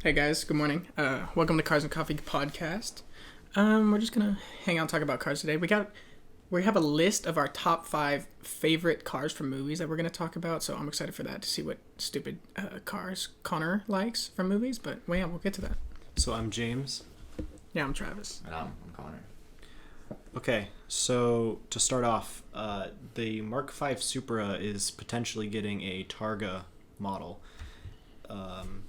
Hey guys, good morning. Welcome to Cars and Coffee podcast. We're just gonna hang out and talk about cars today. We have a list of our top 5 favorite cars from movies that we're gonna talk about. So I'm excited for that to see what stupid cars Connor likes from movies. But well, yeah, we'll get to that. So I'm James. Yeah, I'm Travis. And I'm Connor. Okay, so to start off, the Mark V Supra is potentially getting a Targa model.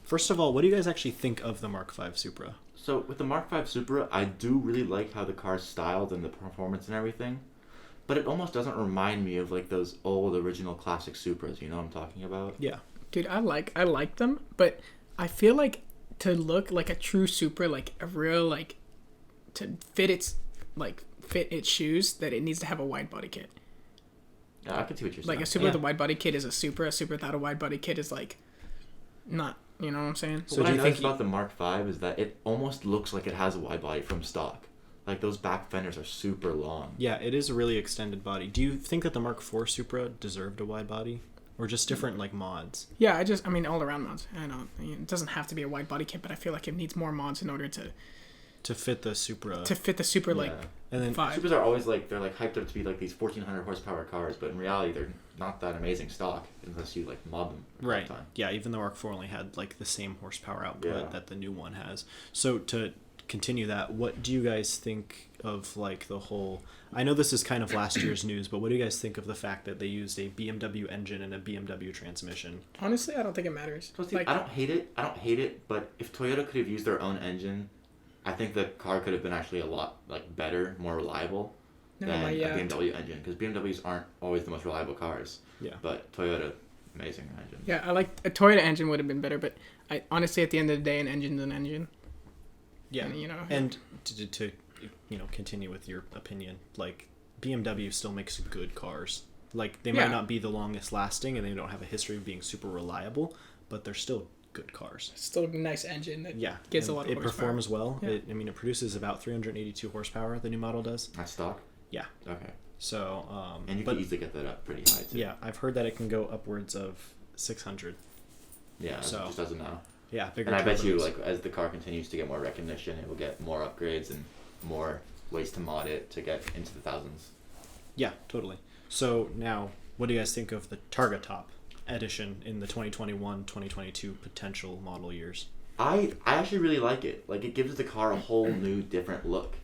First of all, what do you guys actually think of the Mark V Supra? So with the Mark V Supra, I do really like how the car's styled and the performance and everything, but it almost doesn't remind me of like those old original classic Supras. You know what I'm talking about? Yeah. Dude, I like them, but I feel like to look like a true Supra, like a real like to fit its shoes, that it needs to have a wide body kit. Yeah, I can see what you're saying. Like a Supra with a wide body kit is a Supra. A Supra without a wide body kit is like not. You know what I'm saying? So what I noticed about the Mark V is that it almost looks like it has a wide body from stock. Like those back fenders are super long. Yeah, it is a really extended body. Do you think that the Mark IV Supra deserved a wide body? Or just different like mods? Yeah, I mean all around mods. I know it doesn't have to be a wide body kit, but I feel like it needs more mods in order to fit the Supra. Like and then 5. Supras are always like they're like hyped up to be like these 1400 horsepower cars, but in reality they're not that amazing stock unless you like mod them. Right. Time. Yeah, even the Mark IV only had like the same horsepower output that the new one has. So to continue that, what do you guys think of like the whole? I know this is kind of last year's news, but what do you guys think of the fact that they used a BMW engine and a BMW transmission? Honestly, I don't think it matters. So I don't hate it, but if Toyota could have used their own engine, I think the car could have been actually a lot like better, more reliable than a BMW engine, because BMWs aren't always the most reliable cars. Yeah. But Toyota, amazing engine. Yeah, I like a Toyota engine would have been better, but I honestly at the end of the day, an engine's an engine. Yeah. And to continue with your opinion, like BMW still makes good cars. Like they might not be the longest lasting, and they don't have a history of being super reliable, but they're still good cars. Still a nice engine that gets a lot of horsepower. It performs well. Yeah. It produces about 382 horsepower, the new model does. That's stock? Yeah. Okay. So, and you can easily get that up pretty high, too. Yeah, I've heard that it can go upwards of 600. Yeah, so, it just doesn't know. Yeah, bigger. And I bet you, like, as the car continues to get more recognition, it will get more upgrades and more ways to mod it to get into the thousands. Yeah, totally. So, now, what do you guys think of the Targa Top edition in the 2021-2022 potential model years? I actually really like it. Like, it gives the car a whole new different look.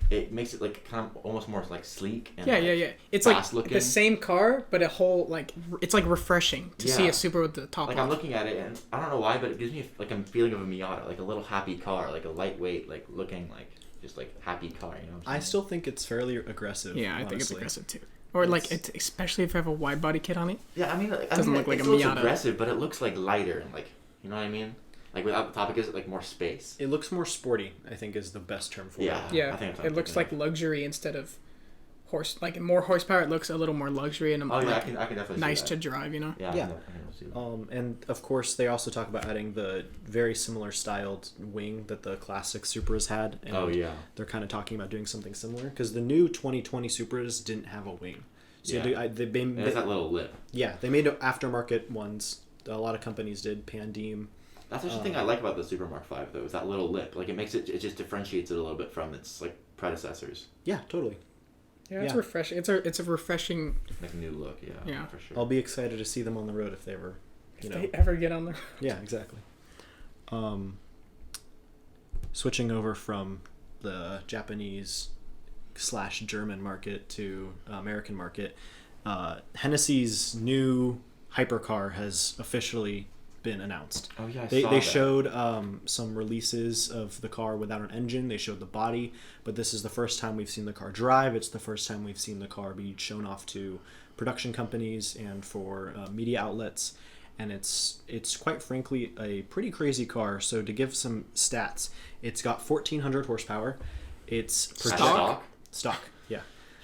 It makes it like kind of almost more like sleek and It's fast like looking. the same car, but a whole like it's like refreshing to see a Supra with the top. Like off. I'm looking at it and I don't know why, but it gives me like a feeling of a Miata, like a little happy car, like a lightweight, like looking like just like happy car. You know what I'm saying? I still think it's fairly aggressive. Yeah, I think it's aggressive too. Or like it's especially if you have a wide body kit on it. Yeah, I mean, it doesn't look like it a looks Miata. aggressive, but it looks like lighter and like you know what I mean. Like without the top, it gives it like more space. It looks more sporty, I think is the best term for it. Yeah, I think it looks like luxury instead of more horsepower. It looks a little more luxury and I can definitely nice see to drive, you know. Yeah. I can see that. And of course they also talk about adding the very similar styled wing that the classic Supras had. And they're kind of talking about doing something similar because the new 2020 Supras didn't have a wing. So it has that little lip. Yeah, they made aftermarket ones. A lot of companies did. Pandeem. That's actually the thing I like about the Supra Mark V though, is that little lip. Like it just differentiates it a little bit from its like predecessors. Yeah, totally. Yeah, it's refreshing. It's a refreshing like new look. Yeah, for sure. I'll be excited to see them on the road if they ever, they ever get on the road. Yeah, exactly. Switching over from the Japanese / German market to American market, Hennessy's new hypercar has officially been announced. Oh yeah, they showed some releases of the car without an engine. They showed the body, but this is the first time we've seen the car drive. It's the first time we've seen the car be shown off to production companies and for media outlets. And it's quite frankly a pretty crazy car. So to give some stats, it's got 1,400 horsepower. It's stock, yeah.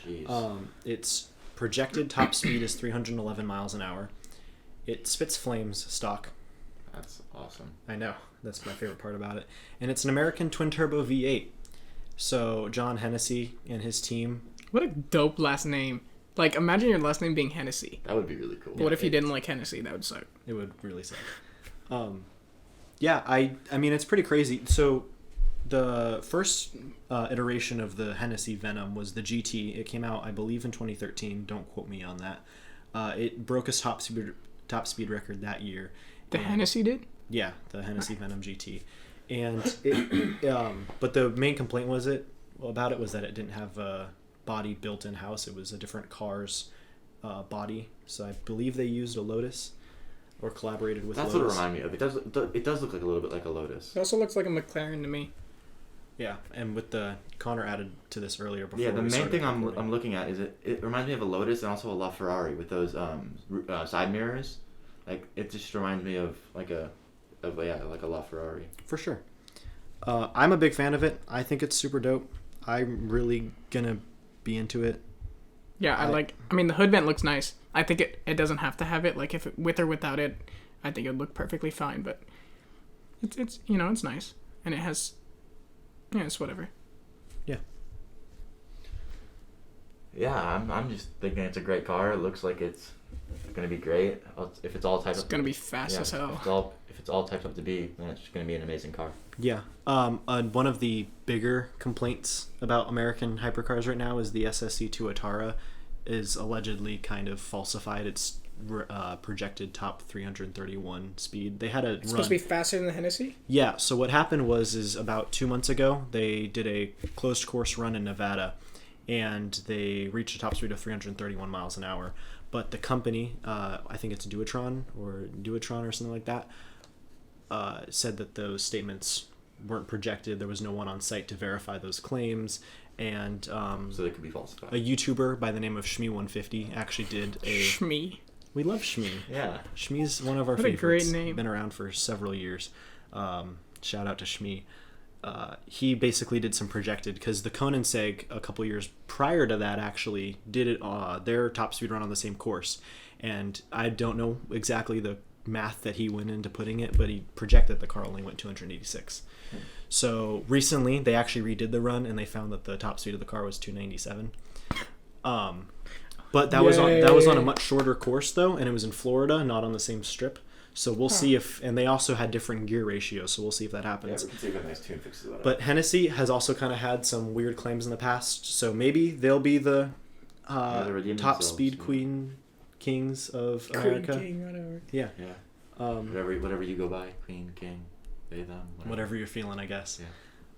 Jeez. Its projected top speed is 311 miles an hour. It spits flames stock. That's awesome. I know. That's my favorite part about it. And it's an American twin-turbo V8. So John Hennessy and his team... What a dope last name. Like, imagine your last name being Hennessy. That would be really cool. What if you didn't like Hennessy? That would suck. It would really suck. Yeah, I mean, it's pretty crazy. So the first iteration of the Hennessy Venom was the GT. It came out, I believe, in 2013. Don't quote me on that. It broke a top speed record that year. The Hennessy did? Yeah, the Hennessy Venom GT. And but the main complaint about it was that it didn't have a body built in house. It was a different car's body. So I believe they used a Lotus or collaborated with Lotus. That's what it reminded me of. It does look like a little bit like a Lotus. It also looks like a McLaren to me. Yeah, and with Connor added to this earlier. Before yeah, the main thing I'm looking at is it reminds me of a Lotus and also a LaFerrari with those side mirrors. Like it just reminds me of like a LaFerrari. For sure. I'm a big fan of it. I think it's super dope. I'm really gonna be into it. Yeah, I mean, the hood vent looks nice. I think it doesn't have to have it. Like, if it, with or without it, I think it would look perfectly fine. But it's it's nice. And it has, it's whatever. Yeah. Yeah, I'm just thinking it's a great car. It looks like it's going to be great. If it's all typed up. It's going to be fast as hell. If it's all typed up to be, then it's just going to be an amazing car. Yeah. One of the bigger complaints about American hypercars right now is the SSC2 Atara is allegedly kind of falsified its projected top 331 speed. They had It's supposed to be faster than the Hennessy? Yeah. So what happened is about 2 months ago, they did a closed course run in Nevada, and they reached a top speed of 331 miles an hour. But the company, I think it's Duotron or something like that, said that those statements weren't projected. There was no one on site to verify those claims. And so they could be falsified. A YouTuber by the name of Shmee150 actually did a... Shmee. We love Shmee. Yeah. Shmee's one of our favorites. What a great name. Been around for several years. Shout out to Shmee. He basically did some projected, because the Koenigsegg a couple years prior to that actually did it their top speed run on the same course, and I don't know exactly the math that he went into putting it, but he projected the car only went 286. So recently they actually redid the run and they found that the top speed of the car was 297. But that was on a much shorter course though, and it was in Florida, not on the same strip. So we'll see if, and they also had different gear ratios, so we'll see if that happens. Yeah, we can see if a nice tune fixes that. But Hennessy has also kind of had some weird claims in the past, so maybe they'll be the top speed kings of America. King, whatever. Yeah. Yeah. Whatever you go by, queen, king, they, them. Whatever you're feeling, I guess. Yeah.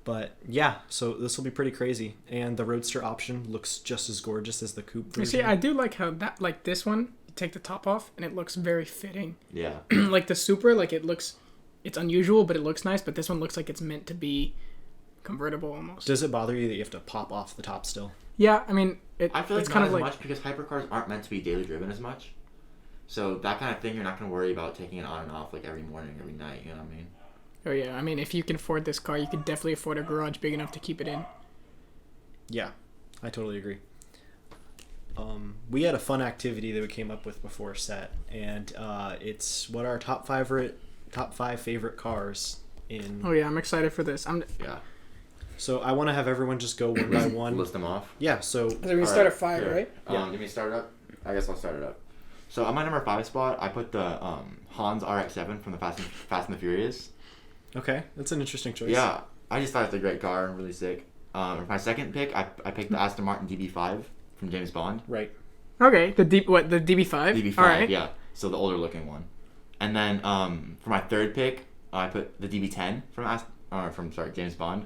But yeah, so this will be pretty crazy, and the Roadster option looks just as gorgeous as the coupe version. You see, I do like how that, like this one, you take the top off and it looks very fitting. Yeah. Like the Supra, like it's unusual, but it looks nice. But this one looks like it's meant to be convertible almost. Does it bother you that you have to pop off the top still? Yeah, I mean, I feel like it's not kind as of like much because hypercars aren't meant to be daily driven as much. So that kind of thing, you're not going to worry about taking it on and off like every morning, every night. You know what I mean? Oh yeah, I mean, if you can afford this car, you could definitely afford a garage big enough to keep it in. Yeah, I totally agree. We had a fun activity that we came up with before set, and it's what our top five favorite cars in. Oh yeah, I'm excited for this. Yeah. So I want to have everyone just go one by one. List them off. Yeah. So we start at 5, here. right? Yeah. Give me start up. I guess I'll start it up. So on my number 5 spot, I put the Hans RX-7 from the Fast and the Furious. Okay, that's an interesting choice. Yeah, I just thought it's a great car, really sick. For my second pick, I picked the Aston Martin DB5 from James Bond. Right. Okay, the DB5? DB5, all right. Yeah. So the older looking one. And then for my third pick, I put the DB10 from James Bond.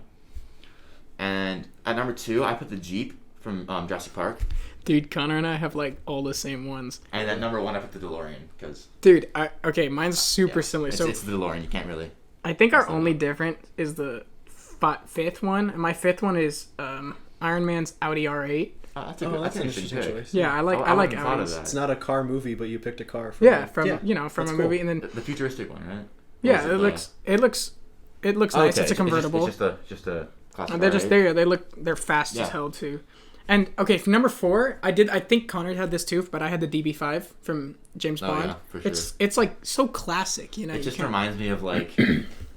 And at number 2, I put the Jeep from Jurassic Park. Dude, Connor and I have like all the same ones. And at number 1, I put the DeLorean because. Dude, okay, mine's super similar. It's the DeLorean. You can't really. I think our only difference is the fifth one. And my fifth one is Iron Man's Audi R8. That's an interesting choice. Yeah, I like Audis. It's not a car movie, but you picked a car from a movie, and then the futuristic one, right? Yeah, it looks nice. Okay. It's a convertible. It's just a classic. They're just there. They're fast as hell too. And okay, for number 4, I think Connor had this too, but I had the DB5 from James Bond. Yeah, for sure. It's like so classic, you know. It just reminds me of like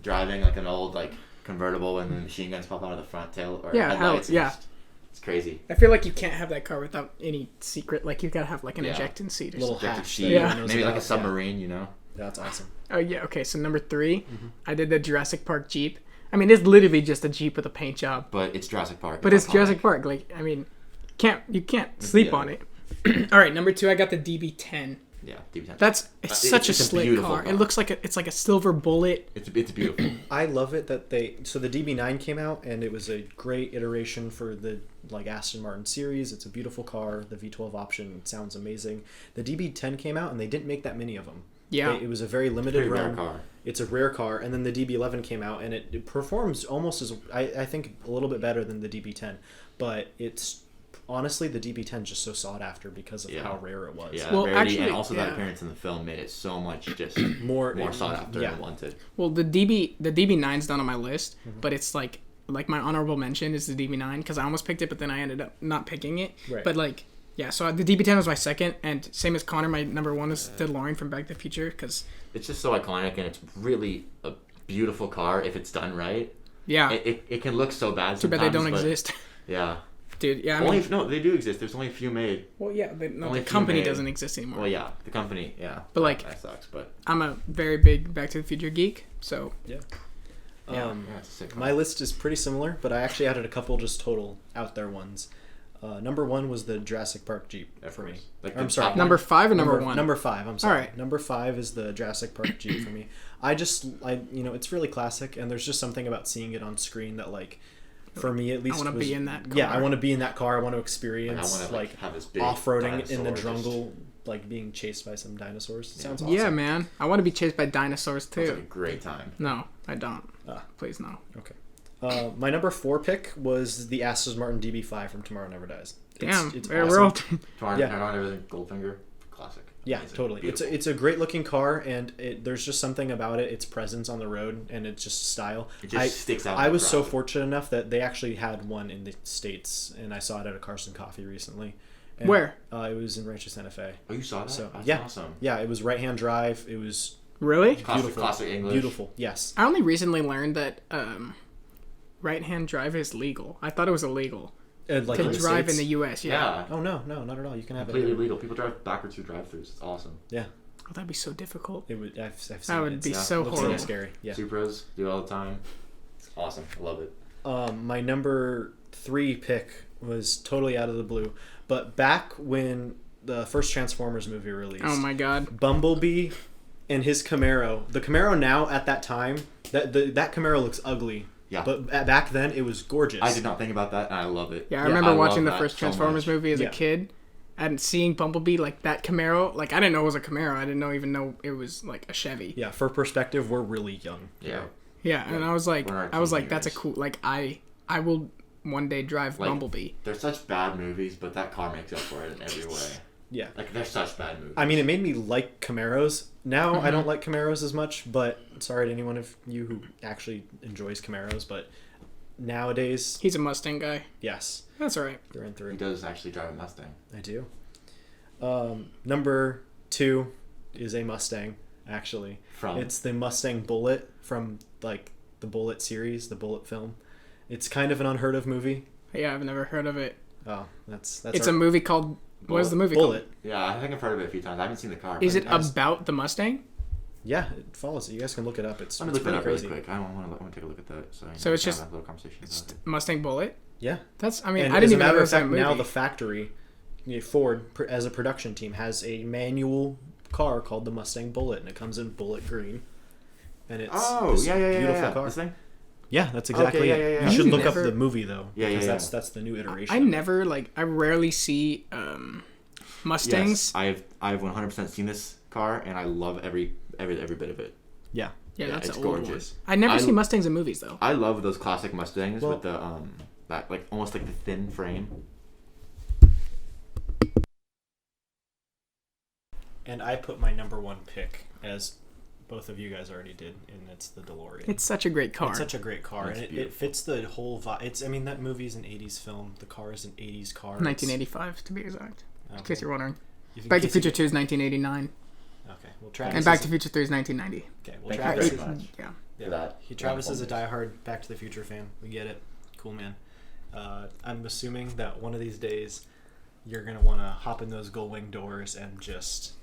driving like an old like convertible and the machine guns pop out of the front tail or headlights. It's crazy. I feel like you can't have that car without any secret. Like you gotta have like an ejecting seat or little something. hatch. Maybe like a submarine, you know. That's awesome. Oh yeah, okay. So number 3, I did the Jurassic Park Jeep. I mean, it's literally just a Jeep with a paint job. But it's Jurassic Park. But it's Jurassic Park. Like, I mean, you can't sleep on it. All right, number 2, I got the DB10. Yeah, DB10. It's such a slick car. It looks like it's like a silver bullet. It's beautiful. I love it that the DB9 came out, and it was a great iteration for the Aston Martin series. It's a beautiful car. The V12 option sounds amazing. The DB10 came out, and they didn't make that many of them. Yeah, it was a very limited run. Rare car. It's a rare car, and then the DB11 came out, and it performs almost as I think a little bit better than the DB10, but it's honestly the DB10 is just so sought after because of how rare it was. Yeah, well, rarity, and also that appearance in the film made it so much just more sought after and wanted. Well, the DB9's done on my list, but it's like my honorable mention is the DB9 because I almost picked it, but then I ended up not picking it. Right. But yeah, so the DB10 was my second, and same as Connor, my number 1 is the DeLorean from Back to the Future because it's just so iconic, and it's really a beautiful car if it's done right. Yeah, it can look so bad. Too bad they don't exist. Yeah. Dude, yeah. No, they do exist. There's only a few made. Well, yeah, the company doesn't exist anymore. Well, yeah, the company, yeah. But that sucks. But I'm a very big Back to the Future geek, so yeah. It's a sick car. My list is pretty similar, but I actually added a couple just total out there ones. Number 1 was the Jurassic Park Jeep for me. I'm sorry. Number 5 or number 1? Number 5. I'm sorry. All right. Number 5 is the Jurassic Park Jeep for me. It's really classic, and there's just something about seeing it on screen that for me at least, I want to be in that car. Yeah, I want to be in that car. I want to experience have this big off-roading in the jungle, being chased by some dinosaurs. It sounds awesome. Yeah, man. I want to be chased by dinosaurs too. It's like a great time. No, I don't. Please no. Okay. My number 4 pick was the Aston Martin DB5 from Tomorrow Never Dies. It's awesome. we're all Everything Goldfinger, classic. Yeah, Amazing. totally. Beautiful. It's a great looking car, and there's just something about it. Its presence on the road, and it's just style. It just sticks out. I was so fortunate enough that they actually had one in the States, and I saw it at a Carson Coffee recently. And, Where? It was in Rancho Santa Fe. Oh, you saw that? So That's awesome. Yeah, it was right-hand drive. It was really classic English. Beautiful, yes. I only recently learned that right-hand drive is legal. I thought it was illegal to drive in the U.S. Yeah. Oh no, not at all. You can have completely it legal. People drive backwards through drive-throughs. It's awesome. Yeah. Oh, that'd be so difficult. It would. I've seen that would be so looks horrible. really scary. Yeah. Supras do it all the time. It's awesome. I love it. My number 3 pick was totally out of the blue, but back when the first Transformers movie released. Oh my God. Bumblebee and his Camaro. The Camaro now at that time, that Camaro looks ugly. Yeah. But back then it was gorgeous. I did not think about that, and I love it. Yeah, I remember watching the that first Transformers movie as a kid, and seeing Bumblebee that Camaro. I didn't know it was a Camaro. I didn't even know it was a Chevy. Yeah, for perspective, we're really young. Yeah. Yeah, and I was like, that's a cool. I will one day drive Bumblebee. They're such bad movies, but that car makes up for it in every way. Yeah. They're such bad movies. I mean, it made me like Camaros. Now I don't like Camaros as much, but sorry to anyone of you who actually enjoys Camaros, but nowadays... He's a Mustang guy. Yes. That's all right. Through and through. He does actually drive a Mustang. I do. Number 2 is a Mustang, actually. It's the Mustang Bullet from, the Bullet series, the Bullet film. It's kind of an unheard of movie. Yeah, I've never heard of it. Oh, that's It's a movie called... What is the movie Bullet. called? Yeah, I think I've heard of it a few times. I haven't seen the car. Is it about the Mustang? Yeah, it follows it. You guys can look it up. Let me look that up really quick. I want to take a look at that. So it's just have a little conversation about it. Mustang Bullet? Yeah. That's, I mean, and I didn't even know that was a matter of fact, movie. now the factory, Ford, as a production team, has a manual car called the Mustang Bullet, and it comes in bullet green. And it's beautiful car. This thing? Yeah, that's exactly it. You should look up the movie, though. Because that's the new iteration. I rarely see Mustangs. Yes, I've 100% seen this car, and I love every bit of it. Yeah. Yeah, that's it's an old gorgeous. one. I never see Mustangs in movies, though. I love those classic Mustangs with the that almost like the thin frame. And I put my number 1 pick, as both of you guys already did, and it's the DeLorean. It's such a great car. It's such a great car, and it fits the whole vibe. That movie's an 80s film. The car is an 80s car. 1985, to be exact. Okay. In case you're wondering. Back to the Future 2 is 1989. Okay. Well, Travis and Back to the Future 3 is 1990. Okay. Well, Travis Travis is a diehard Back to the Future fan. We get it. Cool, man. I'm assuming that one of these days you're gonna want to hop in those gull wing doors and just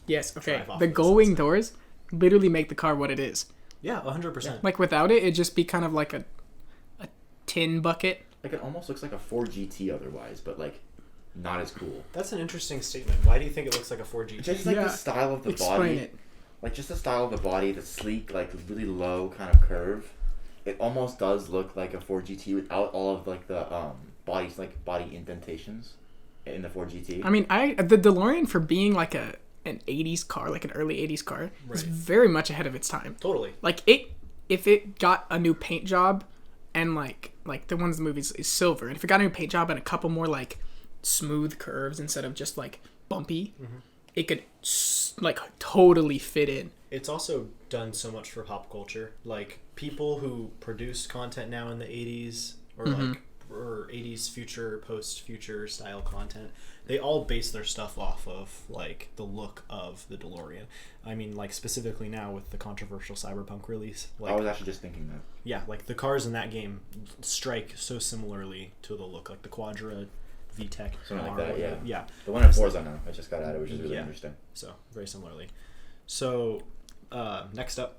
drive off the gull wing doors. literally make the car what it is. Yeah, 100%. Like without it, it'd just be kind of like a tin bucket. Like it almost looks like a Ford GT otherwise, but like not as cool. That's an interesting statement. Why do you think it looks like a Ford GT? Just like the style of the Explain body. it. Like just the style of the body, the sleek, like really low kind of curve. It almost does look like a Ford GT without all of like the body indentations in the Ford GT. I mean, the DeLorean, for being like an 80s car, like an early 80s car, is very much ahead of its time. Totally. Like if it got a new paint job and like the ones in the movies is silver, and if it got a new paint job and a couple more like smooth curves instead of just like bumpy, it could like totally fit in. It's also done so much for pop culture. Like people who produce content now in the 80s or or 80s future, post-future style content, they all base their stuff off of like the look of the DeLorean. I mean, like specifically now with the controversial Cyberpunk release. Like, I was actually just thinking that. Yeah, like the cars in that game strike so similarly to the look, like the Quadra VTEC. Something like that, yeah. Yeah. The one in Forza now, I just got added, which is really interesting. So, very similarly. So, next up.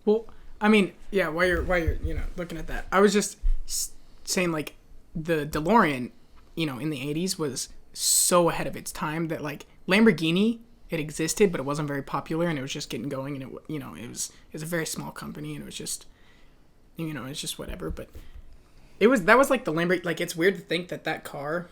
Well, I mean, yeah, while you're looking at that, I was just saying like the DeLorean, in the 80s was so ahead of its time that like Lamborghini, it existed, but it wasn't very popular, and it was just getting going, and it was a very small company, and it was just, it's just whatever. But that was like the Lamborghini. Like it's weird to think that car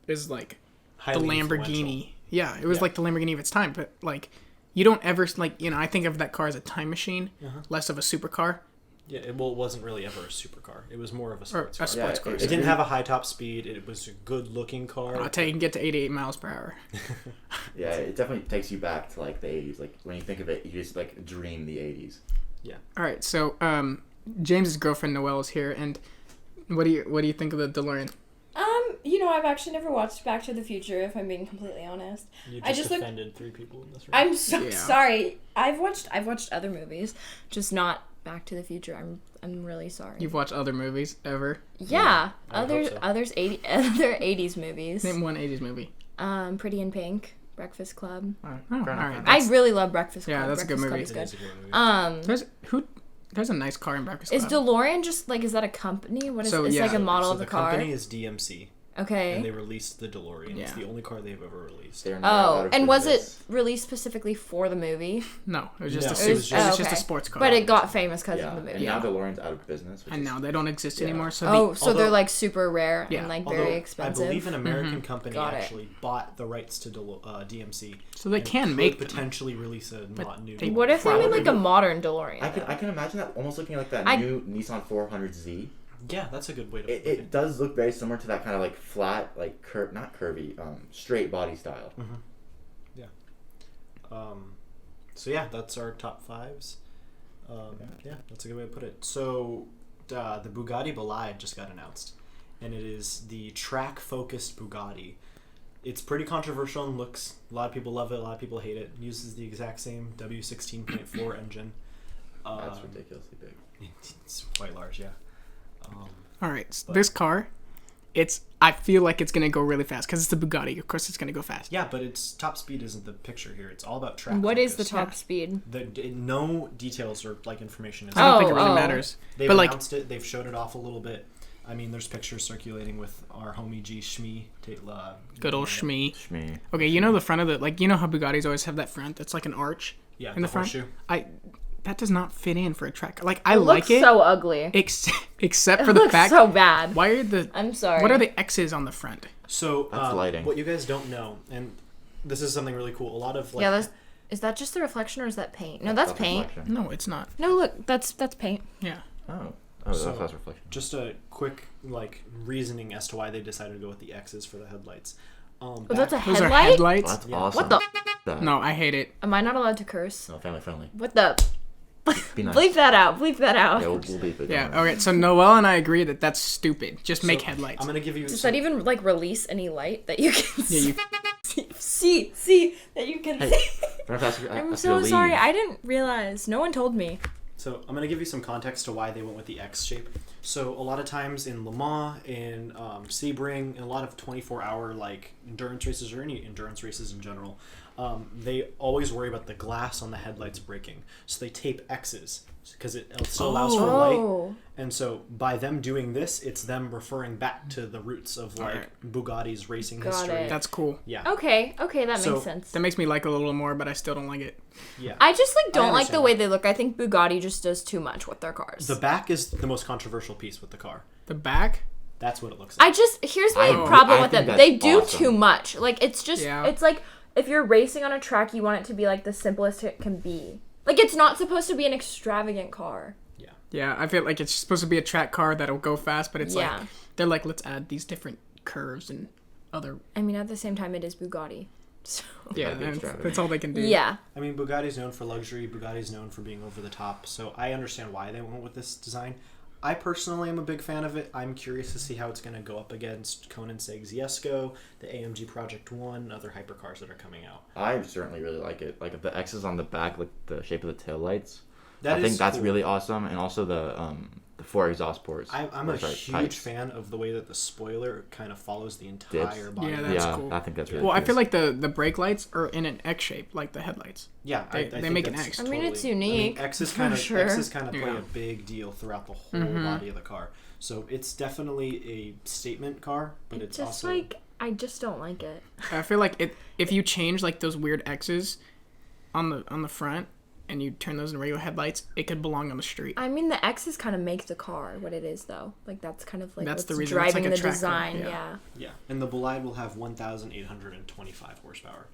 is like highly the Lamborghini. Yeah, it was like the Lamborghini of its time, but like you don't ever like I think of that car as a time machine, less of a supercar. Yeah, it wasn't really ever a supercar. It was more of a sports car. Car. It didn't have a high top speed. It was a good looking car. I'll tell you, can get to 88 miles per hour. Yeah, it definitely takes you back to like the 80s. Like when you think of it, you just like dream the 80s. Yeah. All right, so James's girlfriend Noelle is here, and what do you think of the DeLorean? I've actually never watched Back to the Future, if I'm being completely honest. You just offended 3 people in this room. I'm so sorry. I've watched other movies, just not Back to the Future. I'm really sorry. You've watched other movies ever? Yeah, other 80s movies. Name one 80s movie. Pretty in Pink, Breakfast Club. All right. I really love Breakfast Club. Yeah, that's Breakfast a good movie. Club is good. There's a nice car in Breakfast Is Club. DeLorean just like, is that a company? What is it's like a model of the car? The company is DMC. Okay. And they released the DeLorean. Yeah. It's the only car they've ever released. And was it released specifically for the movie? No, it was just just a sports car. But it got famous because of the movie. And now DeLorean's out of business. And now they don't exist anymore. So they're like super rare and like very expensive. I believe an American company actually bought the rights to DMC. So they can make potentially release a not new. What if they made like a modern DeLorean? I can imagine that almost looking like that new Nissan 400Z. Yeah, that's a good way to put it. It does look very similar to that kind of like flat, like not curvy, straight body style. Mm-hmm. Yeah. So yeah, that's our top 5s. Yeah, that's a good way to put it. So the Bugatti Bolide just got announced, and it is the track-focused Bugatti. It's pretty controversial in looks. A lot of people love it. A lot of people hate it. It uses the exact same W16.4 engine. That's ridiculously big. It's quite large, yeah. All right, so this car, I feel like it's gonna go really fast because it's a Bugatti. Of course, it's gonna go fast. Yeah, but its top speed isn't the picture here. It's all about track. What is the top speed? No details or like information. I don't think it really matters. They've announced it. They've showed it off a little bit. I mean, there's pictures circulating with our homie G Shmee. Good old Shmee. Okay, the front of the how Bugattis always have that front that's like an arch. Yeah, in the front. Horseshoe. That does not fit in for a track. Like I like it. It looks so ugly. Except for the fact. So bad. Why are I'm sorry. What are the X's on the front? So that's lighting. What you guys don't know, and this is something really cool. A lot of is that just the reflection or is that paint? No, that's paint. Reflection. No, it's not. No, look, that's paint. Yeah. Oh, so that's reflection. Just a quick reasoning as to why they decided to go with the X's for the headlights. That's a Those headlight? are headlights? That's awesome. What the? No, I hate it. Am I not allowed to curse? No, family friendly. What the? Be nice. Bleep that out. Bleep that out. Yeah, we'll beep it. Yeah. Okay. So Noelle and I agree that that's stupid. Just make headlights. I'm gonna give you. Does that even release any light that you can see? See that you can see. I'm so sorry. I didn't realize. No one told me. So I'm gonna give you some context to why they went with the X shape. So a lot of times in Le Mans, in Sebring, in a lot of 24-hour like endurance races or any endurance races in general, they always worry about the glass on the headlights breaking. So they tape X's because it still allows for light. And so by them doing this, it's them referring back to the roots of like Bugatti's racing history. That's cool. Yeah. Okay, that makes sense. That makes me like it a little more, but I still don't like it. Yeah. I just don't like the way they look. I think Bugatti just does too much with their cars. The back is the most controversial piece with the car. The back? That's what it looks like. Here's my problem with it. They do awesome. too much. Like, it's just, it's like, if you're racing on a track, you want it to be like the simplest it can be. Like, it's not supposed to be an extravagant car. Yeah, I feel like it's supposed to be a track car that'll go fast, but it's like, they're like, let's add these different curves and other... I mean, at the same time, it is Bugatti. So. Yeah, that's all they can do. Yeah. I mean, Bugatti's known for luxury. Bugatti's known for being over the top. So I understand why they went with this design. I personally am a big fan of it. I'm curious to see how it's going to go up against Koenigsegg's Jesko, the AMG Project 1, other hypercars that are coming out. I certainly really like it. Like, the X's on the back, like the shape of the taillights. I think that's cool. really awesome, and also the 4 exhaust ports. I'm a huge fan of the way that the spoiler kind of follows the entire body. Yeah, that's cool. I think that's really cool. cool. I feel like the brake lights are in an X shape, like the headlights. Yeah, they make an X. I mean, it's unique. X's kind of play a big deal throughout the whole body of the car. So it's definitely a statement car, but it's just also like, I just don't like it. I feel like if you change like those weird X's on the front, and you turn those into regular headlights, it could belong on the street. I mean, the X's kind of make the car what it is, though. Like, that's kind of like that's what's the reason. driving like the design. Yeah, and the Bolide will have 1,825 horsepower.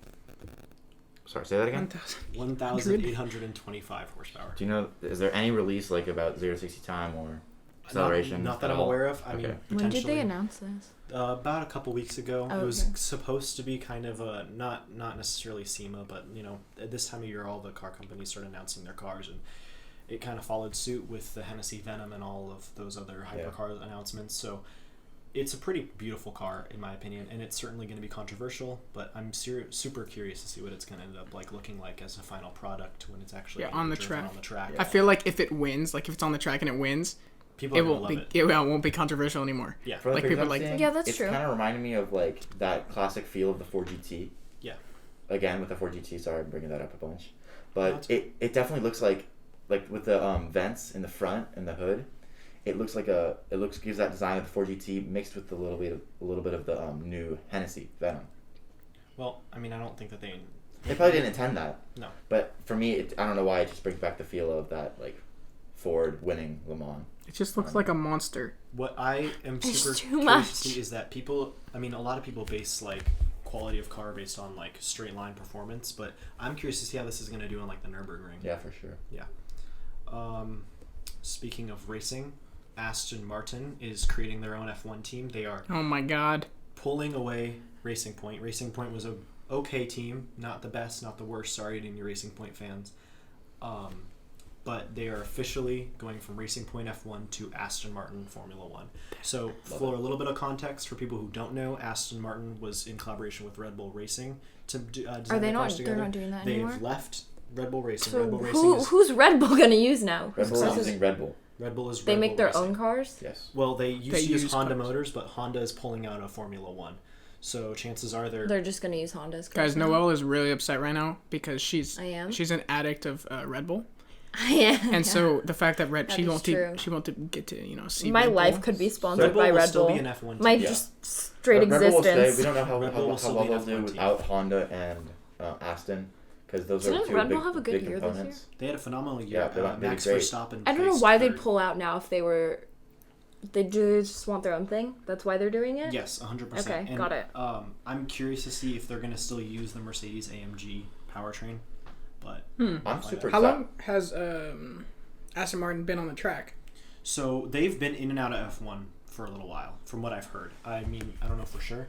Sorry, say that again? 1,825 horsepower. Do you know, is there any release like about 0 to 60 time or acceleration? Not that I'm aware of. I mean, when did they announce this? About a couple weeks ago. Oh, it was supposed to be kind of a not necessarily SEMA, but you know, at this time of year, all the car companies start announcing their cars, and it kind of followed suit with the Hennessy Venom and all of those other hypercar announcements. So it's a pretty beautiful car, in my opinion, and it's certainly going to be controversial. But I'm super curious to see what it's going to end up like looking like as a final product when it's actually on the track. On the track. I feel like if it wins, like if it's on the track and it wins. People love it. It won't be controversial anymore. Yeah, for like people like. Yeah, that's true. It's kind of reminding me of like that classic feel of the 4GT. Yeah. Again with the 4GT. Sorry, I'm bringing that up a bunch, but it definitely looks like with the vents in the front and the hood. It looks like gives that design of the 4GT mixed with a little bit of the new Hennessy Venom. Well, I mean, I don't think that they probably didn't intend that. No. But for me, I don't know why it just brings back the feel of that like Ford winning Le Mans. It just looks like a monster. What I am super curious to see is that a lot of people base like quality of car based on like straight line performance, but I'm curious to see how this is going to do on like the Nürburgring. Yeah, for sure. Yeah. Speaking of racing, Aston Martin is creating their own F1 team. They are oh my god, pulling away Racing Point. Racing Point was a okay team, not the best, not the worst. Sorry to any Racing Point fans. But they are officially going from Racing Point F1 to Aston Martin Formula 1. So for a little bit of context, for people who don't know, Aston Martin was in collaboration with Red Bull Racing to design the cars together. They're not doing that anymore? They've left Red Bull Racing. So Red Bull Racing who's Red Bull going to use now? Red Bull is using Red Bull. Red Bull is Red They Bull make their Racing. own cars? Yes. Well, they used to use Honda cars. motors, but Honda is pulling out of Formula 1. So chances are they're just going to use Honda's cars. Guys, now. Noelle is really upset right now because she's an addict of Red Bull. I am. And so the fact that she won't get to see my Red life Bull. could be sponsored by Red Bull. Be an F1 team. My just straight Red Bull will existence. stay. We don't know how Red Bull will well still be they'll an do F1 without Honda and Aston, because those are Didn't two Red Bull big, have a good big year components. this year? They had a phenomenal year. Yeah, they Max did great. Verstappen. I don't know placed why they'd third. pull out now if they were... They just want their own thing? That's why they're doing it? Yes, 100%. Okay, and, got it. I'm curious to see if they're going to still use the Mercedes AMG powertrain. But I'm super How excited. long has Aston Martin been on the track? So they've been in and out of F1 for a little while, from what I've heard. I mean, I don't know for sure,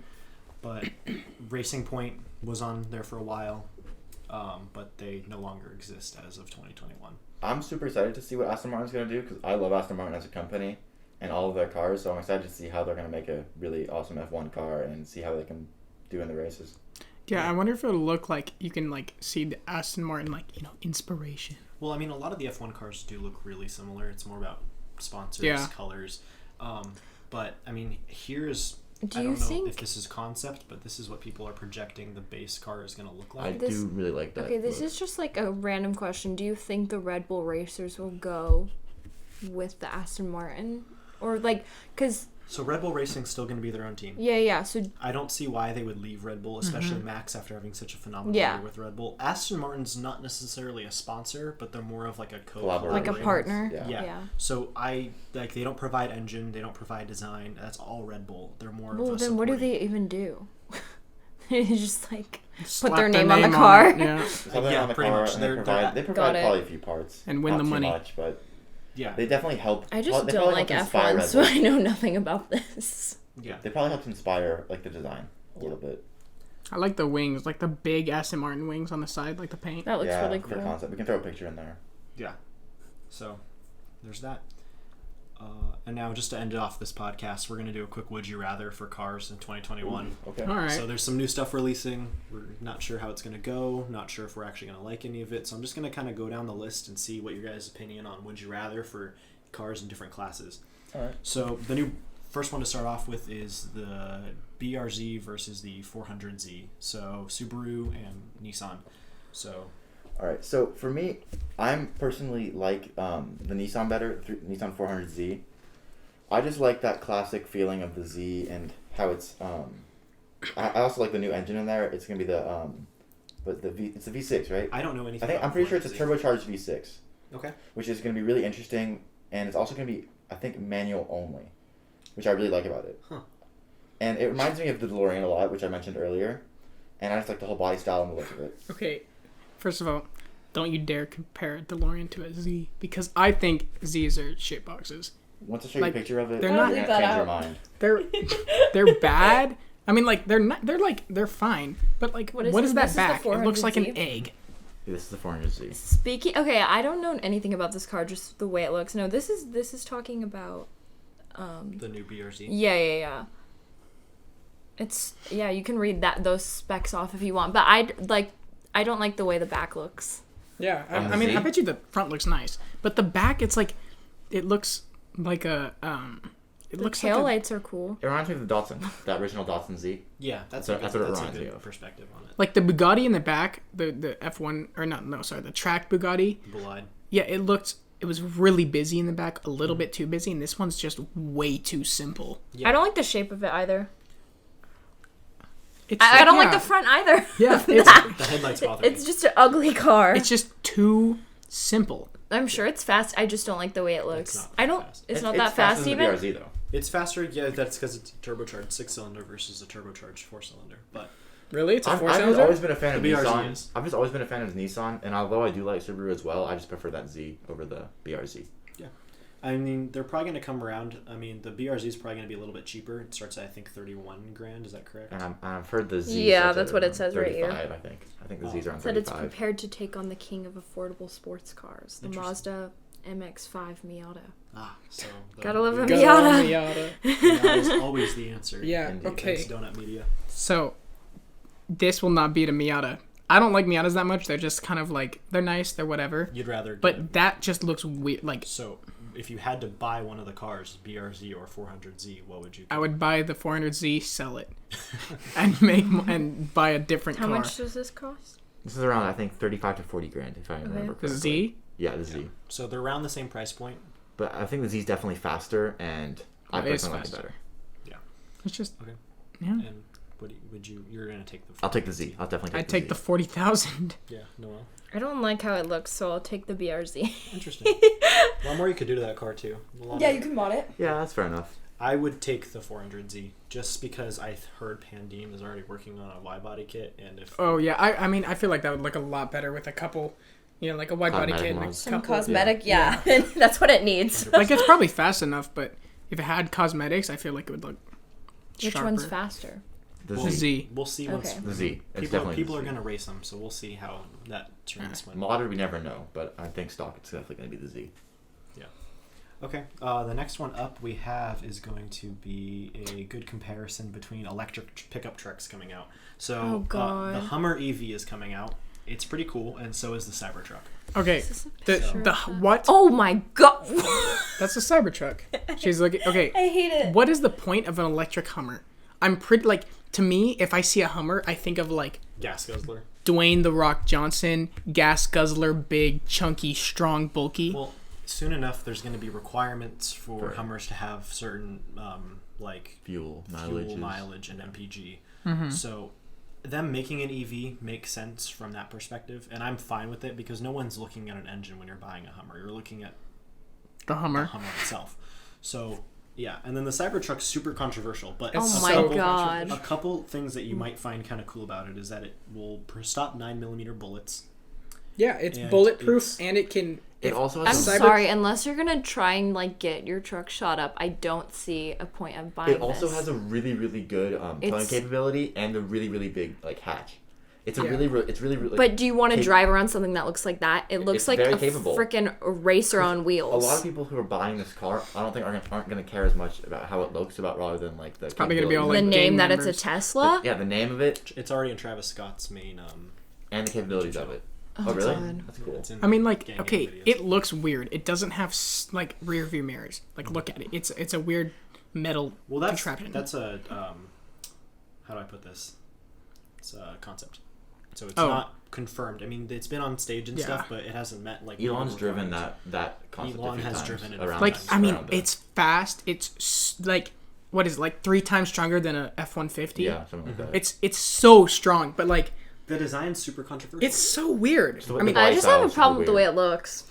but Racing Point was on there for a while, but they no longer exist as of 2021. I'm super excited to see what Aston Martin's going to do, because I love Aston Martin as a company and all of their cars, so I'm excited to see how they're going to make a really awesome F1 car and see how they can do in the races. Yeah, I wonder if it'll look like you can see the Aston Martin inspiration. Well, I mean, a lot of the F1 cars do look really similar. It's more about sponsors, colors. But I mean, here's. I don't know if this is concept, but this is what people are projecting the base car is going to look like. I do really like that. Okay, this is just like a random question. Do you think the Red Bull racers will go with the Aston Martin? Or like, because... So Red Bull Racing's still going to be their own team. Yeah. So I don't see why they would leave Red Bull, especially Max after having such a phenomenal year with Red Bull. Aston Martin's not necessarily a sponsor, but they're more of like a like a partner. Yeah. So they don't provide engine, they don't provide design. That's all Red Bull. They're more of a then what do they even do? They just like slap put their name on the car. Yeah, pretty much. They provide probably a few parts and win not the money. Too much, but yeah, they definitely help. I just don't like F1, so I know nothing about this. Yeah, they probably helped inspire like the design a little bit. I like the wings, like the big Aston Martin wings on the side, like the paint. That looks really cool. For concept, we can throw a picture in there. Yeah. So, there's that. And now, just to end off this podcast, we're going to do a quick Would You Rather for cars in 2021. Ooh, okay. All right. So there's some new stuff releasing. We're not sure how it's going to go. Not sure if we're actually going to like any of it. So I'm just going to kind of go down the list and see what your guys' opinion on Would You Rather for cars in different classes. All right. So the first one to start off with is the BRZ versus the 400Z. So Subaru and Nissan. So... All right, so for me, I'm personally like the Nissan better, Nissan 400Z. I just like that classic feeling of the Z and how it's. I also like the new engine in there. It's gonna be it's the V6, right? I don't know anything. I'm pretty sure it's a turbocharged V6. Okay. Which is gonna be really interesting, and it's also gonna be, I think, manual only, which I really like about it. Huh. And it reminds me of the DeLorean a lot, which I mentioned earlier, and I just like the whole body style and the look of it. Okay. First of all, don't you dare compare a DeLorean to a Z, because I think Z's are shitboxes. Once I show you a picture of it, they're you're not gonna change your mind. They're bad. I mean, like they're fine, but like what is that back? It looks like an egg. This is the 400Z. Okay, I don't know anything about this car, just the way it looks. No, this is talking about the new BRZ. Yeah. It's you can read those specs off if you want, but I don't like the way the back looks. Yeah, I mean, I bet you the front looks nice, but the back, it looks like a the taillights are cool. It reminds me of the Datsun, the original Datsun Z. Yeah, that's what it reminds me of. Perspective on it. Like the Bugatti in the back, the F1 the track Bugatti. BOLIDE. Yeah, it was really busy in the back, a little bit too busy, and this one's just way too simple. Yeah. I don't like the shape of it either. I don't like the front either. Yeah, the headlights bother me. It's just an ugly car. It's just too simple. I'm sure it's fast. I just don't like the way it looks. It's not that fast even. It's BRZ though. It's faster. Yeah, that's because it's a turbocharged 6-cylinder versus a turbocharged 4-cylinder. But really, it's a 4-cylinder. I've always been a fan of Nissan. Nissan. I've just always been a fan of Nissan, and although I do like Subaru as well, I just prefer that Z over the BRZ. Yeah. I mean, they're probably going to come around. I mean, the BRZ is probably going to be a little bit cheaper. It starts at, I think, $31,000. Is that correct? And I've heard the Z. Yeah, that's what it says right here. I think the Z's are on 35. Said it's prepared to take on the king of affordable sports cars, the Mazda MX5 Miata. So gotta love a Miata. Miata is always the answer. Yeah. Indeed. Okay. Thanks, Donut Media. So, this will not beat a Miata. I don't like Miatas that much. They're just kind of like they're nice. They're whatever. You'd rather. But that just looks weird. Like so. If you had to buy one of the cars, BRZ or 400Z, what would you do? I would buy the 400Z, sell it, and buy a different car. How much does this cost? This is around, I think, 35 to 40 grand, if I remember correctly. The Z? Yeah, the Z. So they're around the same price point. But I think the Z is definitely faster, and I personally like it better. Yeah. It's just... Okay. Yeah. And you're going to take the... I'll take the Z. I'll definitely take the Z. I'd take the 40,000. Yeah, Noel? I don't like how it looks, so I'll take the BRZ. Interesting. A lot more you could do to that car, too. You can mod it. Yeah, that's fair enough. I would take the 400Z, just because I heard Pandim is already working on a Y-body kit, and if... Oh, yeah. I mean, I feel like that would look a lot better with a couple... like a Y-body kit and a some couple... cosmetic, yeah. That's what it needs. Like, it's probably fast enough, but if it had cosmetics, I feel like it would look sharper. Which one's faster? The Z. We'll see once... The Z. People are going to race them, so we'll see how that turns. Modded, we never know, but I think stock it's definitely going to be the Z. Yeah. Okay. The next one up we have is going to be a good comparison between electric pickup trucks coming out. So the Hummer EV is coming out. It's pretty cool, and so is the Cybertruck. Okay. The what? Oh my god! That's a Cybertruck. She's looking. Okay. I hate it. What is the point of an electric Hummer? I'm pretty like, to me, if I see a Hummer, I think of like gas guzzler. Dwayne the Rock Johnson, gas guzzler, big, chunky, strong, bulky. Well, soon enough, there's going to be requirements for Hummers to have certain like fuel mileage and MPG. Mm-hmm. So them making an EV makes sense from that perspective, and I'm fine with it because no one's looking at an engine when you're buying a Hummer. You're looking at the Hummer itself. So yeah, and then the Cybertruck's super controversial, but oh my god, a couple things that you might find kind of cool about it is that it will stop 9mm bullets. Yeah, it's bulletproof, and it can. It also I'm sorry, unless you're gonna try and like get your truck shot up, I don't see a point of buying. It also has a really, really good towing capability and a really, really big like hatch. It's it's really. But do you want to drive around something that looks like that? It looks like a freaking racer on wheels. A lot of people who are buying this car, I don't think aren't going to care as much about how it looks rather than like the. It's probably going to be all like the name that members. It's a Tesla. The name of it. It's already in Travis Scott's main. And the capabilities of it. Oh really? God. That's cool. I mean, like, okay, it looks weird. It doesn't have like rear view mirrors. Like, look at it. It's a weird metal contraption. That's a how do I put this? It's a concept. So it's not confirmed. I mean, it's been on stage and stuff, but it hasn't met like. Elon's driven that concept. Elon has driven it around. Like, I mean, it's fast. It's like, what is it, like 3 times stronger than a F-150? Yeah, something like that. It's so strong, but like. The design's super controversial. It's so weird. I mean, I just have a problem with the way it looks.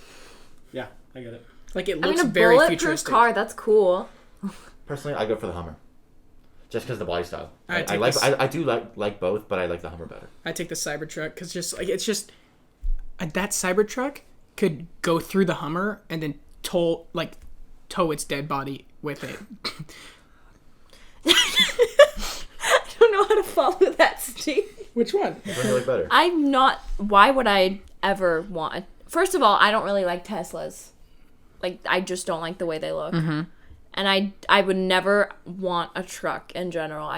Yeah, I get it. Like, it looks a very bulletproof futuristic. car, that's cool. Personally, I go for the Hummer, just because the body style. I do like both, but I like the Hummer better. I take the Cybertruck because that Cybertruck could go through the Hummer and then tow its dead body with it. I don't know how to follow that, Steve. Which one? Which one do you like better? I'm not. Why would I ever want? First of all, I don't really like Teslas. Like, I just don't like the way they look. Mm-hmm. And I would never want a truck in general.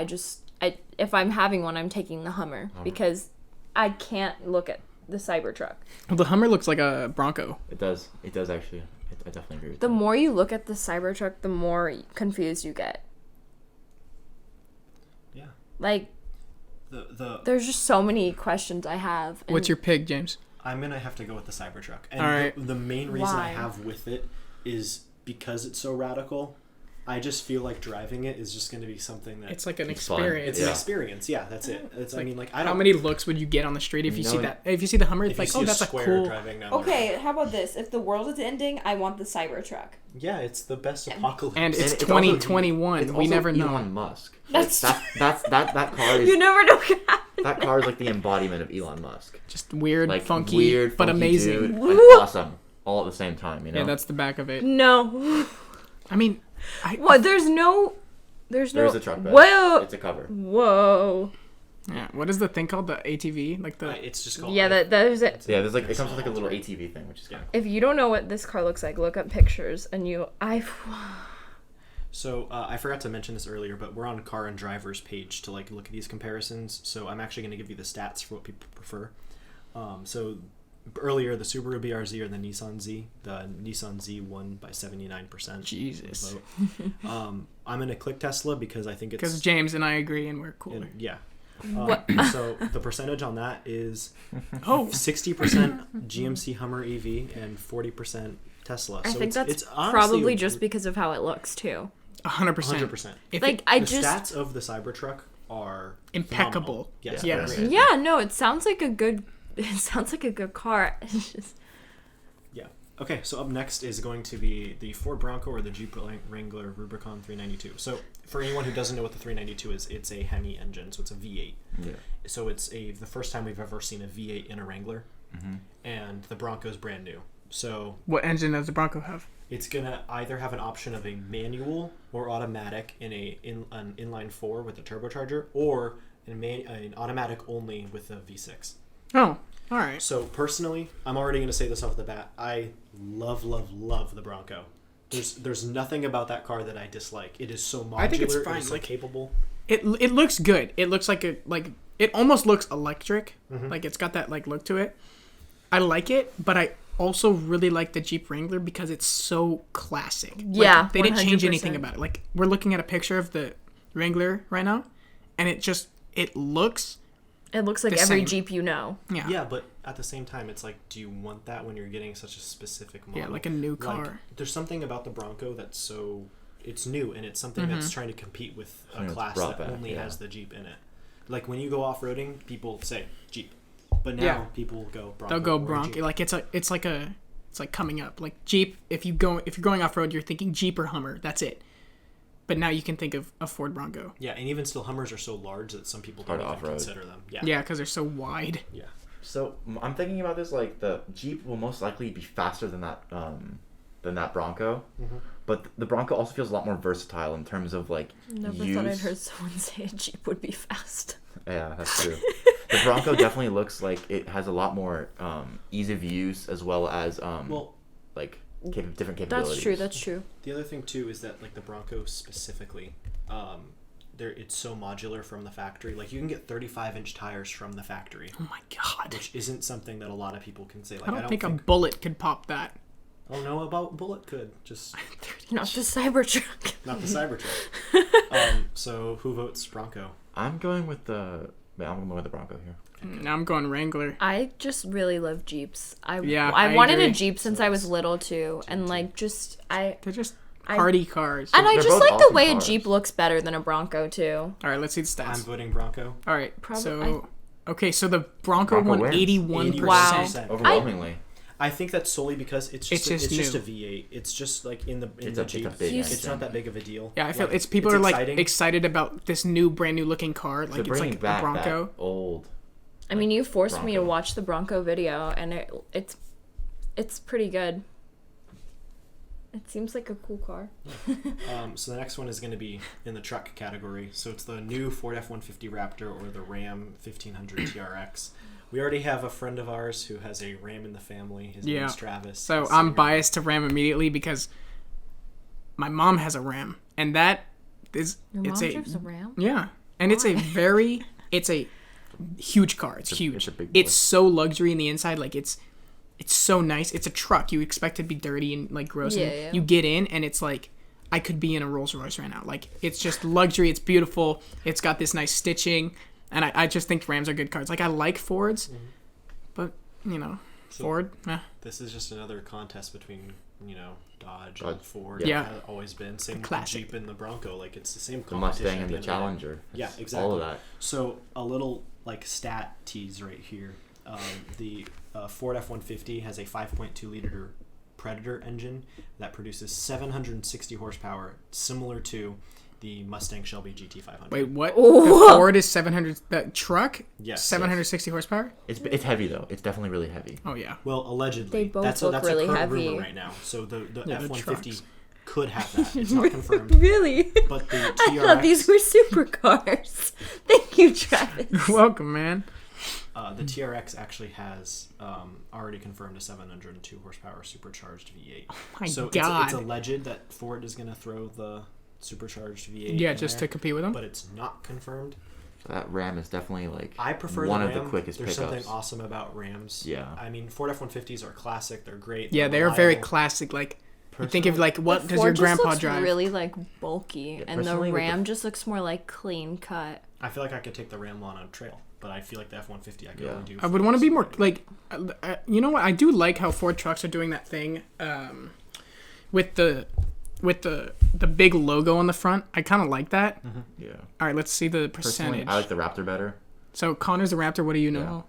If I'm having one, I'm taking the Hummer because I can't look at the Cybertruck. Well, the Hummer looks like a Bronco. It does actually. I definitely agree with The that. more you look at the Cybertruck, the more confused you get. Yeah. Like, there's just so many questions I have. What's your pick, James? I'm going to have to go with the Cybertruck. And all right. the main reason I have with it is because it's so radical. I just feel like driving it is just going to be something that... It's like an experience. It's an experience. Yeah, that's it. It's like, I mean, like, I don't... How many looks would you get on the street if you see that? If you see the Hummer, it's like, oh, that's a cool... Driving down okay, how about this? If the world is ending, I want the Cybertruck. Yeah, it's the best apocalypse. And it's 2021. We never know. Elon Musk. That's that car is... You never know what can happen. That car is like the embodiment of Elon Musk. Just weird, like, funky, but amazing. Dude, like, awesome. All at the same time, you know? Yeah, that's the back of it. No. I mean... What? There's no... There's a truck bed. Whoa. It's a cover. Whoa. Yeah, what is the thing called? The ATV? Like the... It's just called... Yeah, there's it. Yeah, there's like... It comes with like a little ATV thing, which is kind of cool. If you don't know what this car looks like, look up pictures and So, I forgot to mention this earlier, but we're on Car and Driver's page to like look at these comparisons. So I'm actually going to give you the stats for what people prefer. So earlier, the Subaru BRZ or the Nissan Z. The Nissan Z won by 79%. Jesus. I'm going to click Tesla because I think it's... Because James and I agree and we're cooler. Yeah. So the percentage on that is 60% GMC Hummer EV and 40% Tesla. I So think that's it's honestly probably just because of how it looks too. 100%. 100%. Like, The stats of the Cybertruck are impeccable. Yes. Yeah, no, it sounds like a good car. It's just... Yeah. Okay, so up next is going to be the Ford Bronco or the Jeep Wrangler Rubicon 392. So for anyone who doesn't know what the 392 is, it's a Hemi engine, so it's a V8. Yeah. So it's the first time we've ever seen a V8 in a Wrangler, and the Bronco's brand new. So what engine does the Bronco have? It's gonna either have an option of a manual or automatic in an inline 4 with a turbocharger, or an automatic only with a V6. Oh, all right. So personally, I'm already gonna say this off the bat. I love the Bronco. There's nothing about that car that I dislike. It is so modular. I think it's fine. It is so capable. It looks good. It looks like it almost looks electric. Like it's got that like look to it. I like it, but also really like the Jeep Wrangler because it's so classic. Yeah, like, they didn't change 100%. anything about it. Like we're looking at a picture of the Wrangler right now, and it looks. It looks like the every same. Jeep you know. Yeah, but at the same time, it's like, do you want that when you're getting such a specific model? Yeah, like a new car. Like, there's something about the Bronco that's it's new, and it's something that's trying to compete with a class that only has the Jeep in it. Like when you go off-roading, people say Jeep, but now people go Bronco. They'll go Bronco. Like it's like coming up. Like Jeep, if you're going off-road, you're thinking Jeep or Hummer. That's it. But now you can think of a Ford Bronco. Yeah, and even still, Hummers are so large that some people don't even consider them. Yeah, because they're so wide. Yeah. So I'm thinking about this, like the Jeep will most likely be faster than that Bronco, but the Bronco also feels a lot more versatile in terms of like Never thought I'd heard someone say a Jeep would be fast. Yeah, that's true. The Bronco definitely looks like it has a lot more ease of use as well as like different capabilities. That's true. The other thing too is that like the Bronco specifically, it's so modular from the factory. Like you can get 35-inch tires from the factory. Oh my god! Which isn't something that a lot of people can say. Like I don't think a Bullet could pop that. Oh no, about Bullet could just not the Cybertruck. Not the Cybertruck. So who votes Bronco? I'm going with the Bronco here. Now I'm going Wrangler. I just really love Jeeps. I wanted agree. a Jeep since I was little too, and like they're just party cars. And I They're just both like the awesome way cars. a Jeep looks better than a Bronco too. All right, let's see the stats. I'm voting Bronco. All right, Probably- so the Bronco won wins. 81%. Wow. Overwhelmingly. I think that's solely because it's just new. a V8. It's just like in the It's Jeep. a big It's engine. not that big of a deal. Yeah, I feel Like, people are like exciting. excited about this brand new looking car. Like So it's bringing like a back Bronco. that old. I mean, you forced me to Bronco. watch the Bronco video, and it's pretty good. It seems like a cool car. So the next one is going to be in the truck category. So it's the new Ford F-150 Raptor or the Ram 1500 TRX. We already have a friend of ours who has a Ram in the family. His name is Travis. So I'm biased to Ram immediately because my mom has a Ram, and that is Your mom drives a Ram? Yeah, and it's a huge car. It's huge. It's a big boy. It's so luxury in the inside. Like it's so nice. It's a truck. You expect it to be dirty and like gross. Yeah, and yeah. You get in and it's like I could be in a Rolls Royce right now. Like it's just luxury. It's beautiful. It's got this nice stitching, and I just think Rams are good cars. Like I like Fords, but Ford. This is just another contest between Dodge Dodge. and Ford. Yeah. It has always been same with the classic. Jeep and the Bronco. Like it's the same The competition. Mustang at and the the end of the day. Challenger. Yeah, It's exactly. All of that. So a little like stat tease right here. The Ford F-150 has a 5.2 liter Predator engine that produces 760 horsepower, similar to the Mustang Shelby GT500. Wait, what? Oh. The Ford is 700. That truck? Yes. 760 horsepower? It's heavy though. It's definitely really heavy. Oh yeah. Well, allegedly. They both that's look that's really a current heavy. rumor right now. So the the F-150 trucks. could have that. It's not confirmed. Really? But the I TRX, thought these were supercars. Thank you, Travis. You're welcome, man. the TRX actually has already confirmed a 702 horsepower supercharged V8. Oh my so God. it's alleged that Ford is going to throw the supercharged V8. Yeah, in just there, to compete with them. but it's not confirmed. So that Ram is definitely like I prefer one the of Ram. the quickest There's pickups. something awesome about Rams. Yeah. I mean, Ford F-150s are classic. They're great. Yeah, they're reliable. very classic. Like you think of like what The does Ford your just grandpa looks drive? really like bulky, and the personally, with Ram just looks more like clean cut. I feel like I could take the Ram on a trail, but I feel like the F-150 I could Yeah. only do. I would want to be more like, you know what? I do like how Ford trucks are doing that thing, with the big logo on the front. I kind of like that. Yeah. All right, let's see the Personally, percentage. I like the Raptor better. So Connor's the Raptor. What do you know?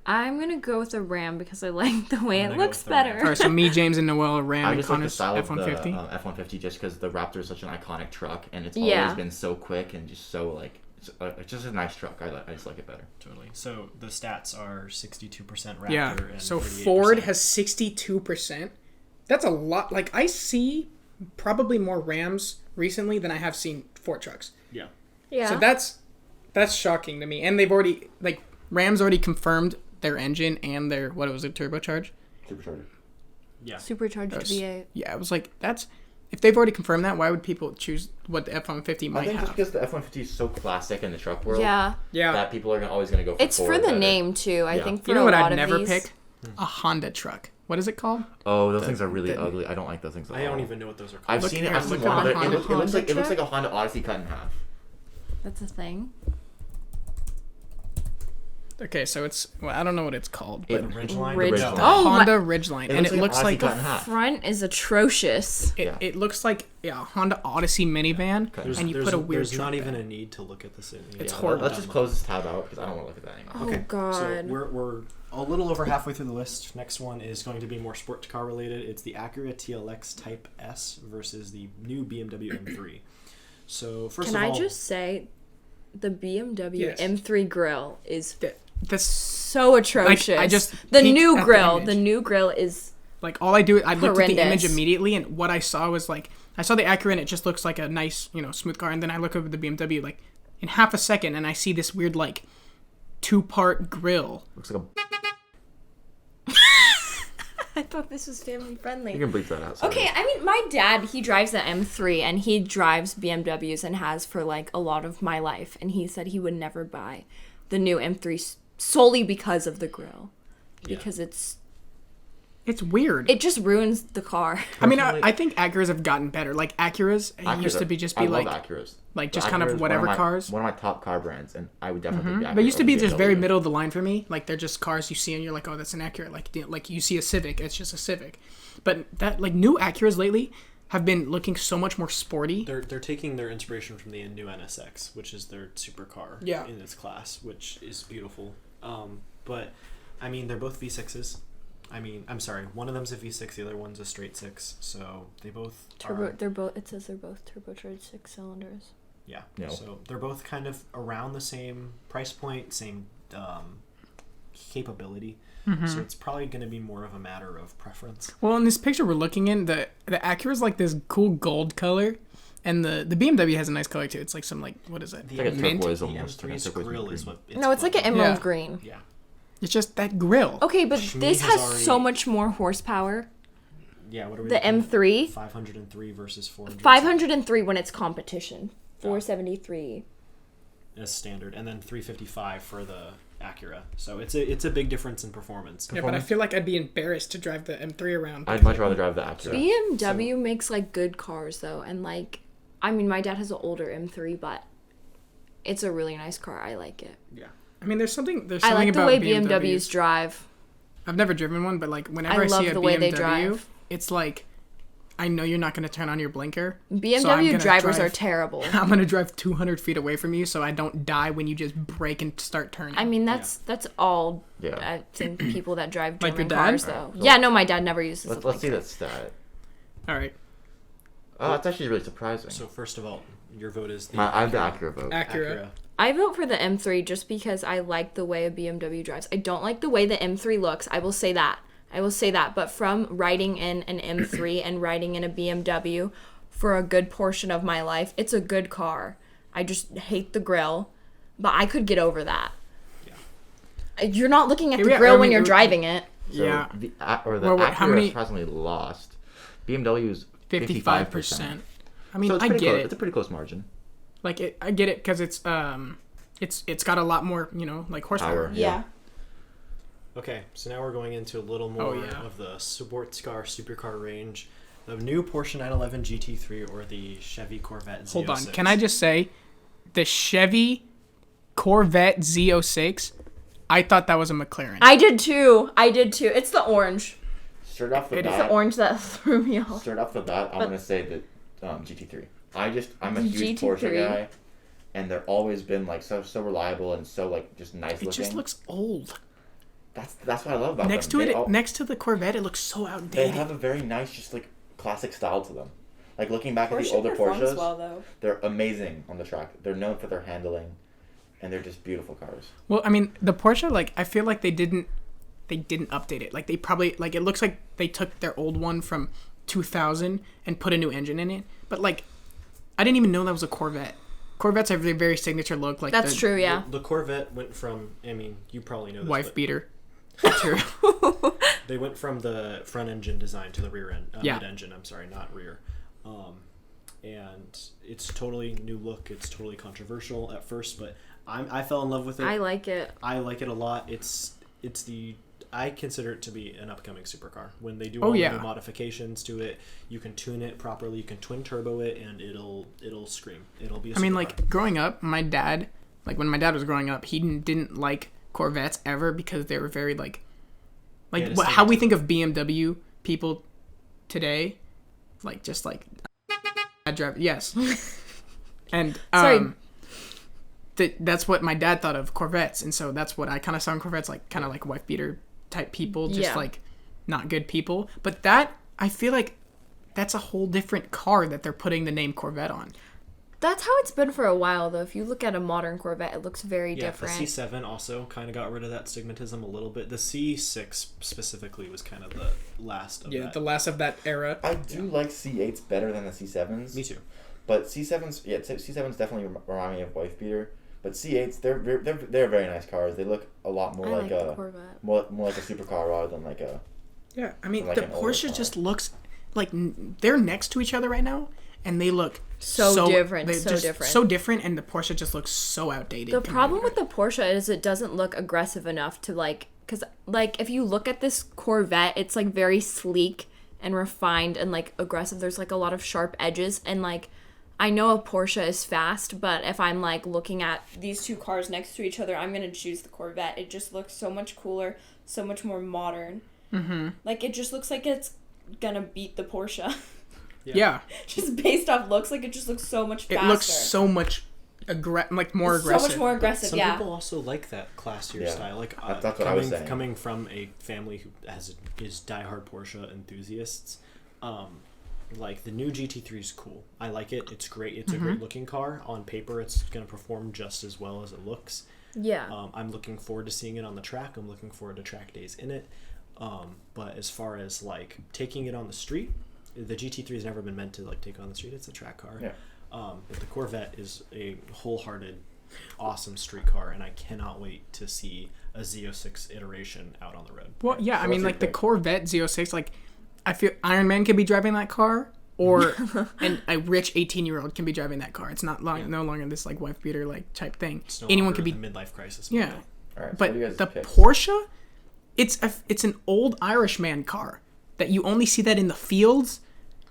I'm gonna go with the Ram because I like the way I'm it gonna go looks with the Ram. better. All right, so me, James, and Noel are Ram, I and just like the Connor's style of the F-150. F-150 just because the Raptor is such an iconic truck and it's Yeah. always been so quick and just so like it's just a nice truck. I just like it better. Totally. So the stats are 62% Raptor Yeah. and So 38%. Ford has 62%. That's a lot. Like I see probably more Rams recently than I have seen Ford trucks. Yeah. Yeah. So that's shocking to me. And they've already Rams already confirmed their engine and their what was it turbocharged? Supercharger. Yeah. Supercharged V8. Yeah, I was like that's if they've already confirmed that, why would people choose what the F-150 I might think just have? because the F-150 is so classic in the truck world Yeah. Yeah. that people are always going to go for It's Ford for the better. name too. I Yeah. think for You know a what lot I'd of never these. pick? A Honda truck. what is it called? Oh, those things are really ugly. I don't like those things at all. I don't even know what those are called. I've seen it. I've seen one. It looks like a Honda Odyssey cut in half. That's a thing. Okay, so it's I don't know what it's called. But Ridgeline. Ridgeline. Oh, Honda Ridgeline, and it looks like cut in half. Front is atrocious. it looks like a Honda Odyssey minivan, and you put a weird. There's not even a need to look at this. It's horrible. Let's just close this tab out because I don't want to look at that anymore. Oh Okay, God. so we're a little over halfway through the list. Next one is going to be more sport car related. It's the Acura TLX Type S versus the new BMW M3. So first of all, can I just say, the BMW Yes. M3 grill is That's so atrocious. Like, I just the peeked new at the grill. image. The new grill is like all I do. I looked at the image horrendous. immediately, and what I saw was like I saw the Acura, and it just looks like a nice, smooth car. And then I look over the BMW, like in half a second, and I see this weird like 2-part grill. Looks like a. I thought this was family friendly. You can bleep that out. Sorry. Okay, I mean, my dad, he drives the M3, and he drives BMWs and has for, like, a lot of my life. And he said he would never buy the new M3 solely because of the grill. Because it's weird. it just ruins the car. I mean, I think Acuras have gotten better. Like Acuras used to be I like love Acuras. like just The kind Acura of is whatever one of my, cars. One of my top car brands, and I would definitely pick Acura. But used to be over just very BMW. middle of the line for me. Like they're just cars you see and you're like, oh, that's an Acura. Like you see a Civic, it's just a Civic. But that like new Acuras lately have been looking so much more sporty. they're taking their inspiration from the new NSX, which is their supercar in its class, which is beautiful. But I mean, they're both V6s. I mean, I'm sorry, one of them's a V6, the other one's a straight 6. So they both are. They're both. It says they're both turbocharged 6 cylinders. Yeah. No. So they're both kind of around the same price point, same capability. So it's probably going to be more of a matter of preference. Well, in this picture we're looking in, the Acura's like this cool gold color, and the BMW has a nice color too. It's like some like what is it? It's like a Mint? turquoise The almost. M3's grill is what. No, it's like an emerald green. Yeah. It's just that grill. Okay, but Which this has has already- so much more horsepower. Yeah. What are we? The looking at? M3, 503 versus 400. 503 when it's competition. 473. As standard, and then 355 for the Acura. So it's a big difference in performance. Yeah, but I feel like I'd be embarrassed to drive the M3 around. I'd much rather drive the Acura. BMW makes like good cars though, and like, I mean, my dad has an older M3, but it's a really nice car. I like it. Yeah. I mean, there's something I like the about way BMWs drive. I've never driven one, but like whenever I I love see a the way they BMW, drive. it's like I know you're not going to turn on your blinker. so I'm BMW gonna drivers are drive- terrible. I'm going to drive 200 feet away from you so I don't die when you just brake and start turning. I mean, that's all. Yeah. I think people that drive Like your German dad? cars though. Alright, so- Yeah, no, my dad never uses. Let's see that stat. All right. Oh, that's actually really surprising. So first of all, your vote is the I have the Acura vote. Acura. I vote for the M3 just because I like the way a BMW drives. I don't like the way the M3 looks. I will say that. But from riding in an M3 and riding in a BMW for a good portion of my life, it's a good car. I just hate the grill, but I could get over that. Yeah. You're not looking at the grill when you're driving it. So Yeah. The Well, Acura how many- surprisingly lost. BMW is 55%. I mean, So it's I pretty get close. it. It's a pretty close margin. Like I get it because it's got a lot more, like horsepower. Power. Yeah. Okay, so now we're going into a little more of the sports car, supercar range. The new Porsche 911 GT3 or the Chevy Corvette Z06. Hold on. Can I just say, the Chevy Corvette Z06, I thought that was a McLaren. I did too. It's the orange. Straight off the It's the bat, orange that threw me off. straight off the bat, I'm gonna say that GT3. I'm a huge GT3. Porsche guy, and they've always been like so reliable and so like just nice it looking. just looks old. That's what I love about Next them. to it, next to the Corvette, it looks so They outdated. have a very nice, just like classic style to them. Like looking back at the Porsche older performs Porsches, well, though. they're amazing on the track. They're known for their handling, and they're just beautiful cars. Well, I mean, the Porsche, like, I feel like they didn't update it. Like, they probably, like, it looks like they took their old one from 2000 and put a new engine in it. But, like, I didn't even know that was a Corvette. Corvettes have a very signature look. Like That's true, yeah. The Corvette went from, I mean, you probably know this. Wife but beater. True. They went from the front engine design to the rear end. Yeah. Mid-engine, I'm sorry, not rear. And it's totally new look. It's totally controversial at first, but I fell in love with it. I like it. I like it a lot. It's the I consider it to be an upcoming supercar. When they do Oh, all yeah. the modifications to it, you can tune it properly, you can twin turbo it, and it'll scream. It'll be a supercar. I mean, like, growing up, my dad, like, when my dad was growing up, he didn't like Corvettes ever because they were very, like how we think of BMW people today, like, just, like, yes. And, Sorry. That's what my dad thought of Corvettes, and so that's what I kind of saw in Corvettes, like, kind of like wife beater type people, just like not good people. But that, I feel like that's a whole different car that they're putting the name Corvette on. That's how it's been for a while, though. If you look at a modern Corvette, it looks very different. The C7 also kind of got rid of that stigmatism a little bit. The C6 specifically was kind of the last of that. Yeah, the last of that era. I do like C8s better than the C7s. Me too. But C7s, C7s definitely remind me of wife beater. But C8s, they're very nice cars. They look a lot more like a Corvette. more like a supercar rather than like a. Yeah, I mean, like the an older Porsche car. just looks like they're next to each other right now, and they look So different, they're so just different. So different, and the Porsche just looks so outdated. The problem with the Porsche is it doesn't look aggressive enough to, like, because, like, if you look at this Corvette, it's, like, very sleek and refined and, like, aggressive. There's, like, a lot of sharp edges, and, like, I know a Porsche is fast, but if I'm, like, looking at these two cars next to each other, I'm going to choose the Corvette. It just looks so much cooler, so much more modern. Mm-hmm. Like, it just looks like it's going to beat the Porsche. Yeah. Just based off looks, like, it just looks so much faster. It looks so much more aggressive. So much more aggressive, Some yeah. people also like that classier style. Like that's what I was saying. Coming from a family who is diehard Porsche enthusiasts, like the new GT3 is cool. I like it. It's great. It's a great looking car. On paper, it's going to perform just as well as it looks. Yeah. I'm looking forward to seeing it on the track. I'm looking forward to track days in it. But as far as like taking it on the street, the GT3 has never been meant to like take it on the street. It's a track car. Yeah. But the Corvette is a wholehearted, awesome street car, and I cannot wait to see a Z06 iteration out on the road. Well, yeah, So I mean, what's like your the pick? Corvette Z06, like, I feel Iron Man could be driving that car, or and a rich 18-year-old can be driving that car. It's not no longer this like wife beater like type thing. It's no Anyone longer could be the midlife crisis. yeah. model. All right, so what But do you guys the pick? Porsche, it's an old Irishman car that you only see that in the fields,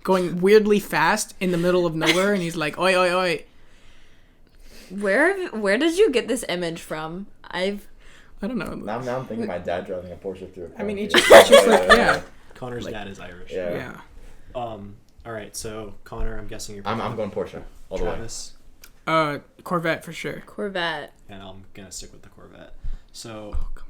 going weirdly fast in the middle of nowhere, and he's like, oi, oi, oi. Where did you get this image from? I don't know. Now I'm thinking my dad driving a Porsche through. I mean, he it's just like, yeah. Connor's dad is Irish. Yeah. Yeah. All right, so Connor, I'm guessing you're. I'm going Porsche all the way. Travis, Corvette for sure. Corvette. and I'm gonna stick with the Corvette. So Oh, come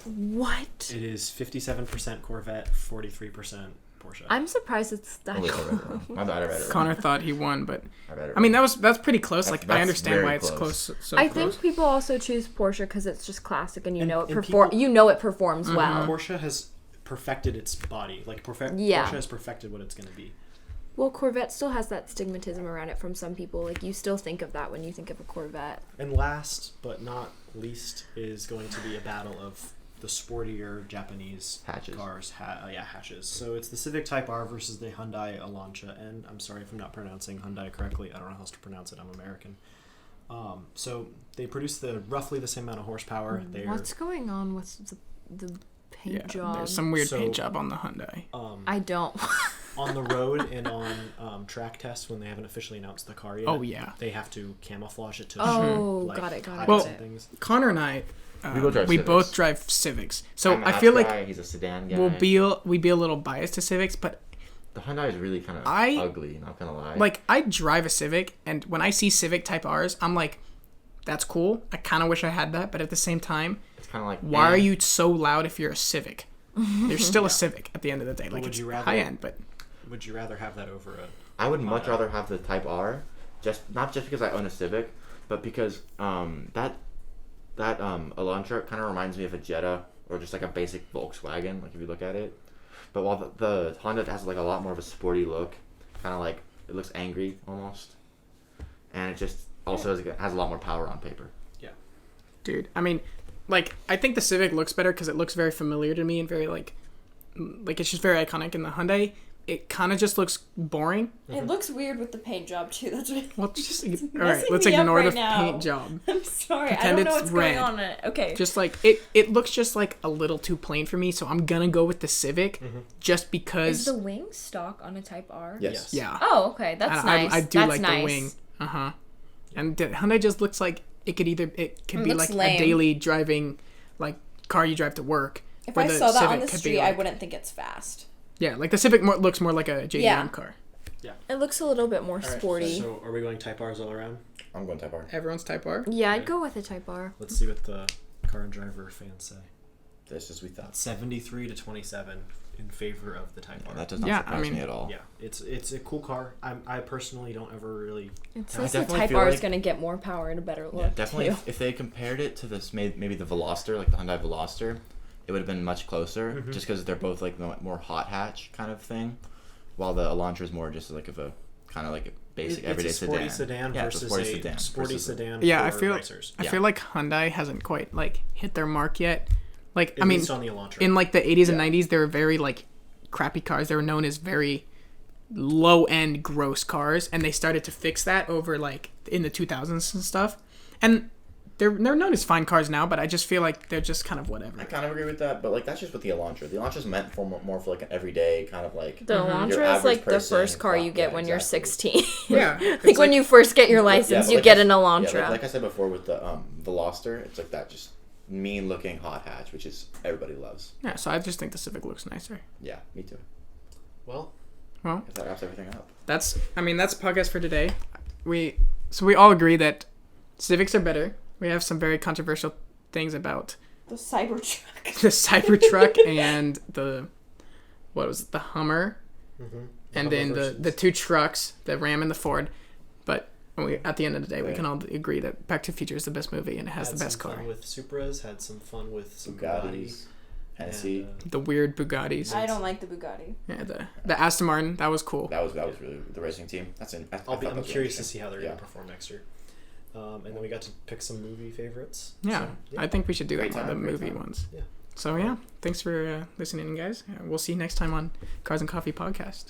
on. What? it is 57% Corvette, 43% Porsche. I'm surprised it's that. Oh, wait, I read it wrong. My bad, I read it wrong. Connor thought he won, but I read it I mean wrong. that's pretty close. That's- Like I that's understand very why it's close. close. So I close. think people also choose Porsche because it's just classic and you And- know it and you know it performs well. Porsche has perfected its body. Like Yeah. Porsche has perfected what it's gonna be. Well, Corvette still has that stigmatism around it from some people. Like you still think of that when you think of a Corvette. And last but not least is going to be a battle of the sportier Japanese Hatches. cars. Hatches. So it's the Civic Type R versus the Hyundai Elantra. And I'm sorry if I'm not pronouncing Hyundai correctly. I don't know how else to pronounce it. I'm American. So they produce roughly the same amount of horsepower. What's going on with the paint yeah, job? there's some weird So- paint job on the Hyundai. I don't. On the road and on track tests when they haven't officially announced the car yet. Oh, yeah. They have to camouflage it to Oh, show, got it. heights Well, and things. Connor and I, We both both drive Civics. drive Civics. So I'm an I feel Ash like guy, he's a sedan guy. we'd be a little biased to Civics, but The Hyundai is really kind of I- ugly, not gonna lie. like I drive a Civic, and when I see Civic Type R's, I'm like, that's cool. I kind of wish I had that, but at the same time, it's kind of like why are you so loud if you're a Civic? You're still a Civic at the end of the day. Like would it's you rather- high end, but Would you rather have that over a... I would much rather have the Type R, not just because I own a Civic, but because that Elantra kind of reminds me of a Jetta or just like a basic Volkswagen, like if you look at it. But while the Honda has like a lot more of a sporty look, kind of like it looks angry almost, and it just also has a lot more power on paper. dude, I mean, like I think the Civic looks better because it looks very familiar to me and very like it's just very iconic. In the Hyundai, it kind of just looks boring. It looks weird with the paint job too. That's what. Well, just all right. Let's ignore the paint job. I'm sorry. Pretend I don't know it's what's red. going on in it. Okay. Just like it looks just like a little too plain for me. So I'm gonna go with the Civic, just because. Is the wing stock on a Type R? Yes. Yeah. Oh, okay. That's nice. I do That's like nice. the wing. And the Hyundai just looks like it could be like lame. a daily driving, like car you drive to work. If where I the saw that Civic on the could be street, like- I wouldn't think it's fast. Yeah, like the Civic looks more like a JDM car. It looks a little bit more All right, sporty. So are we going Type R's all around? I'm going Type R. Everyone's Type R. Yeah, I'd go with a Type R. Let's see what the car and driver fans say. Just as we thought. 73 to 27 in favor of the Type R. That does not Yeah, surprise I mean- me at all. Yeah, it's a cool car. I personally don't ever really. It I says the definitely Type feel R is like- going to get more power and a better look. Yeah, definitely. too. If they compared it to this, maybe the Veloster, like the Hyundai Veloster, it would have been much closer, just because they're both like the more hot hatch kind of thing, while the Elantra is more just like a kind of like a basic everyday it's a sporty sedan. sedan Yeah, it's versus sporty a sedan sporty versus sedan. Yeah, for I feel racers. I Yeah. feel like Hyundai hasn't quite like hit their mark yet. Like At I mean, least on the Elantra. in like the 80s and 90s, they were very like crappy cars. They were known as very low end gross cars, and they started to fix that over like in the 2000s and stuff. And they're known as fine cars now, but I just feel like they're just kind of whatever. I kind of agree with that, but like that's just with the Elantra. The Elantra's meant for more for like an everyday kind of like. The your Elantra is average like the person. first car you get Yeah, when you're exactly. 16. Yeah, like it's when you first get your Yeah, license, but you like get I- an Yeah, Elantra. like I said before with the Veloster, it's like that just mean looking hot hatch, which is everybody loves. Yeah, so I just think the Civic looks nicer. Yeah, me too. Well, If that wraps everything up. That's podcast for today. We all agree that Civics are better. We have some very controversial things about The Cybertruck. the Cybertruck and the Hummer, and then the two trucks, the Ram and the Ford. But at the end of the day, we can all agree that Back to the Future is the best movie and it has had the best some car. fun with Supras. Had some fun with some Bugattis, Bugattis. Hennessy. The weird Bugattis. I don't like the Bugatti. Yeah, the Aston Martin, that was cool. That was really the racing team. That's in. I'm curious to see how they're going to perform next year. And then we got to pick some movie favorites. Yeah, So, I think we should do Great that, time, the great movie time. ones. Yeah. So yeah, thanks for listening, guys. We'll see you next time on Cars and Coffee Podcast.